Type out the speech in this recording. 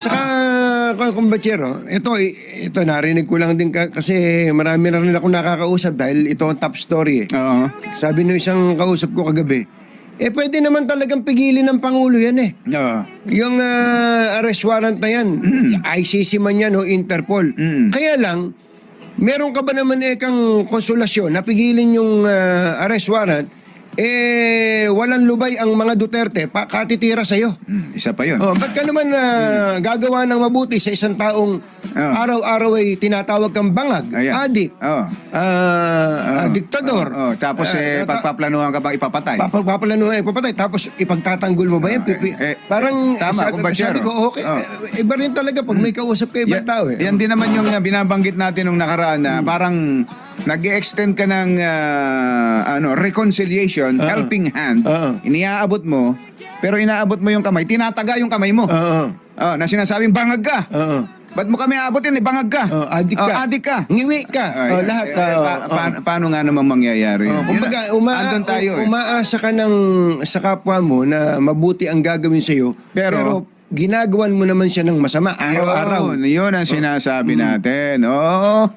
Saka, kumbachero, ito narinig ko lang din kasi marami na rin ako nakakausap dahil ito ang top story eh. Oo. Sabi nung isang kausap ko kagabi, pwede naman talagang pigilin ng Pangulo yan eh. Oo. Yung arrest warrant na yan, ICC man yan o Interpol. Kaya lang, meron ka ba naman kang konsolasyon na pigilin yung arrest warrant, walang lubay ang mga Duterte, katitira sa'yo. Isa pa yun. Ba't ka naman gagawa ng mabuti sa isang taong araw-araw ay tinatawag kang bangag, Ayan. adik, diktador. Tapos pagpaplanuhan ka bang ipapatay? Papaplanuhan ipapatay, tapos ipagtatanggol mo ba yan? Parang tama, sabi ko, okay, iba rin talaga pag may kausap ka ibang tao eh. Yan din naman yung binabanggit natin nung nakaraan na parang nag-extend ka ng reconciliation, helping hand. Iniaabot mo, pero inaabot mo yung kamay, tinataga yung kamay mo. Na sinasabing bangag ka. Ba't mo kami aabotin? Bangag ka. Adik ka. Adik ka. Ngiwi ka. Lahat. Paano nga naman mangyayari? Kumbaga, Andun tayo umaasa ka sa kapwa mo na mabuti ang gagawin sa'yo, pero ginagawan mo naman siya ng masama araw-araw. Yun ang sinasabi natin. Oo.